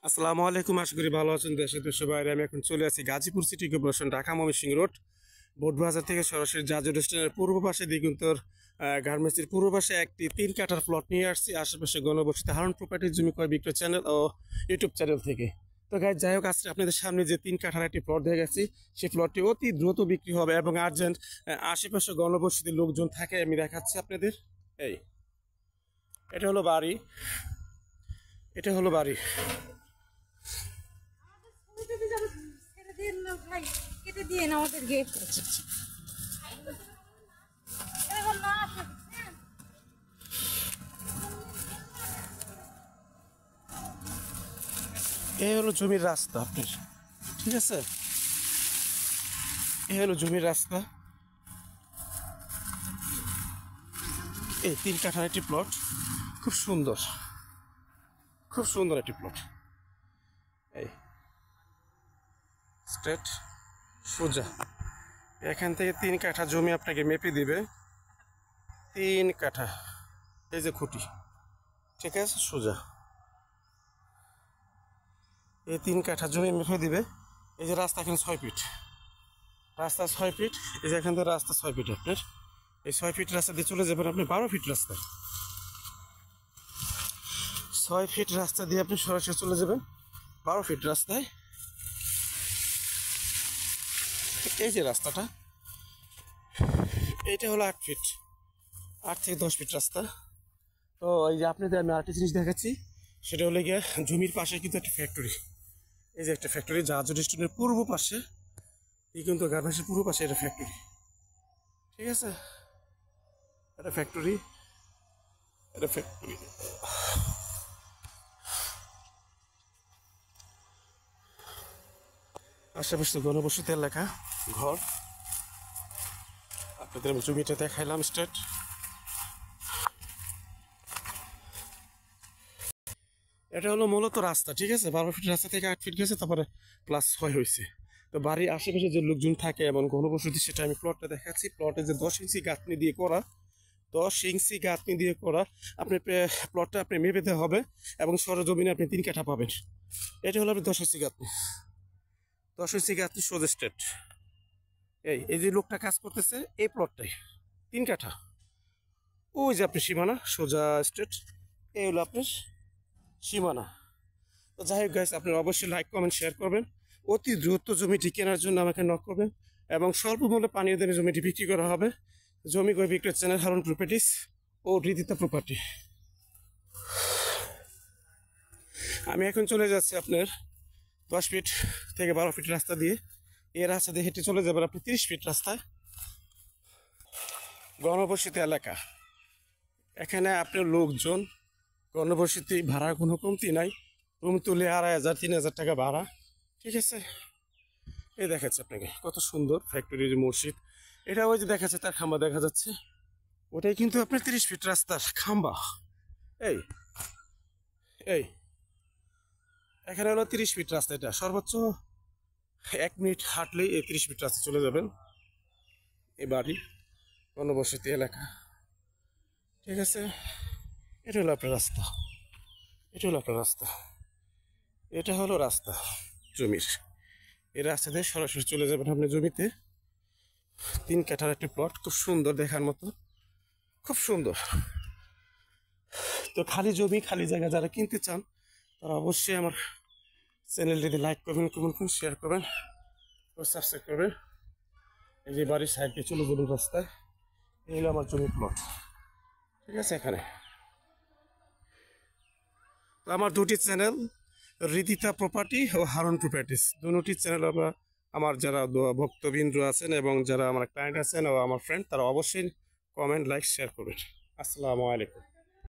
আসসালামু আলাইকুম, আশা করি ভালো আছেন দেশে দেশের বাইরে। আমি এখন চলে আছি Gazipur city corporation, Dhaka Mymensingh road, Botbazar থেকে সরাসরি জাজু রেস্টুরেন্টের পূর্ব পাশে দিগন্তর গার্মেন্টসের পূর্ব পাশে একটি 3 কাঠার প্লট নিয়ে আসছি আশেপাশে গণবসতি হারুন প্রপার্টির জমি ক্রয় বিক্রয় চ্যানেল ও ইউটিউব চ্যানেল থেকে। তো গাইজ, যাই হোক, আজকে আপনাদের সামনে যে 3 কাঠার একটি প্লট দিয়ে গেছি, সেই প্লটটি অতি দ্রুত বিক্রি হবে এবং আর্জেন্ট আশেপাশে গণবসতির লোকজন থাকে। আমি দেখাচ্ছি আপনাদের। এটা হলো বাড়ি, এটা হলো বাড়ি। কেটে দিয়ে আমাদেরকে এই হলো জমির রাস্তা আপনার, ঠিক আছে? এই হলো জমির রাস্তা। এই 3 কাঠার একটি প্লট, খুব সুন্দর, খুব সুন্দর একটি প্লট। এই স্ট্রেট সোজা এখান থেকে 3 কাঠা জমি আপনাকে মেপে দিবে। 3 কাঠা, এই যে খুঁটি, ঠিক আছে, সোজা এই 3 কাঠা জমি মেপে দিবে। এই যে রাস্তা এখানে 6 ফিট, রাস্তা 6 ফিট। এই যে এখান থেকে রাস্তা 6 ফিট। আপনার এই 6 ফিট রাস্তা দিয়ে চলে যাবেন আপনি 12 ফিট রাস্তা। 6 ফিট রাস্তা দিয়ে আপনি সরাসরি চলে যাবেন 12 ফিট রাস্তায়। এই যে রাস্তাটা, এইটা হলো 8 ফিট, 8 থেকে 10 ফিট রাস্তা। তো এই যে আপনাদের আমি আরেকটা জিনিস দেখাচ্ছি, সেটা হলো গিয়ে জমির পাশে কিন্তু একটা ফ্যাক্টরি। এই যে একটা ফ্যাক্টরি, জাহাজ রেস্টুরেন্টের পূর্ব পাশে, এই কিন্তু গার্মেন্টসের পূর্ব পাশে এটা ফ্যাক্টরি, ঠিক আছে? এটা ফ্যাক্টরি, এটা ফ্যাক্টরি। আশেপাশে গণবসতি এলাকা, ঘর। আপনাদের আমি জমিটা দেখাইলাম স্ট্রেট। এটা হলো মূলত রাস্তা, ঠিক আছে? 12 ফিট রাস্তা থেকে 8 ফিট গেছে, তারপরে প্লাস 6 হয়েছে। তো বাড়ির আশেপাশে যে লোকজন থাকে এবং ঘনবসতি, সেটা আমি প্লটটা দেখাচ্ছি। প্লটে যে 10 ইঞ্চি গাঁথনি দিয়ে করা, 10 ইঞ্চি গাঁথনি দিয়ে করা, আপনি প্লটটা আপনি মেপে দিতে হবে এবং সরজমিনে আপনি 3 কাঠা পাবেন। এটা হলো আপনি 10 ইঞ্চি গাঁথনি, 10 ইঞ্চি গাঁথনি সোজা স্ট্রেট। এই যে লোকটা কাজ করতেছে এই প্লটটাই 3 কাঠা। ওই যে আপনি সীমানা সোজা স্ট্রেট, এই হলো আপনার সীমানা। তো যাই হোক গাইস, আপনি অবশ্যই লাইক কমেন্ট শেয়ার করবেন। অতি দ্রুত জমিটি কেনার জন্য আমাকে নক করবেন এবং স্বল্প মূল্যে পানীয় দানে জমিটি বিক্রি করা হবে। জমি ক্রয় বিক্রয় চ্যানেল হারুন প্রপার্টিস ও রিদিতা প্রপার্টি। আমি এখন চলে যাচ্ছি আপনার 10 ফিট থেকে 12 ফিট রাস্তা দিয়ে। এই রাস্তা দিয়ে হেঁটে চলে যাবেন আপনি 30 ফিট রাস্তায়। গণবসতি এলাকা, এখানে আপনার লোকজন, গণবসতি, ভাড়া কোনো কমতি নাই। রুম তুলে 2,500 3,000 টাকা ভাড়া, ঠিক আছে? এই দেখাচ্ছে আপনাকে কত সুন্দর ফ্যাক্টরির মসজিদ। এটা ওই যে দেখাচ্ছে, তার খাম্বা দেখা যাচ্ছে, ওটাই কিন্তু আপনার 30 ফিট রাস্তার খাম্বা। এই এই এখানে হলো 30 ফিট রাস্তা। এটা সর্বোচ্চ 1 মিনিট হাঁটলেই এই 30 ফিট রাস্তা চলে যাবেন। এই বাড়ি, গণবসতি এলাকা, ঠিক আছে? এটা হলো আপনার রাস্তা, এটা হলো আপনার রাস্তা, এটা হলো রাস্তা জমির। এই রাস্তা দিয়ে সরাসরি চলে যাবেন আপনি জমিতে। 3 কাঠার একটি প্লট, খুব সুন্দর দেখার মতো, খুব সুন্দর। তো খালি জমি, খালি জায়গা যারা কিনতে চান, তারা অবশ্যই আমার চ্যানেলটিতে লাইক করবেন, কমেন্ট করবেন, শেয়ার করবেন ও সাবস্ক্রাইব করবেন। এই যে বাড়ির সাইড দিয়ে চলে যাবেন রাস্তায়, এই হলো আমার জমির প্লট, ঠিক আছে? এখানে তো আমার 2টি চ্যানেল, রিদিতা প্রপার্টি ও হারুন প্রপার্টিস, দুটি চ্যানেল আমার যারা ভক্তবৃন্দ আছেন এবং যারা আমার ক্লায়েন্ট আছেন ও আমার ফ্রেন্ড, তারা অবশ্যই কমেন্ট, লাইক, শেয়ার করবেন। আসসালামু আলাইকুম।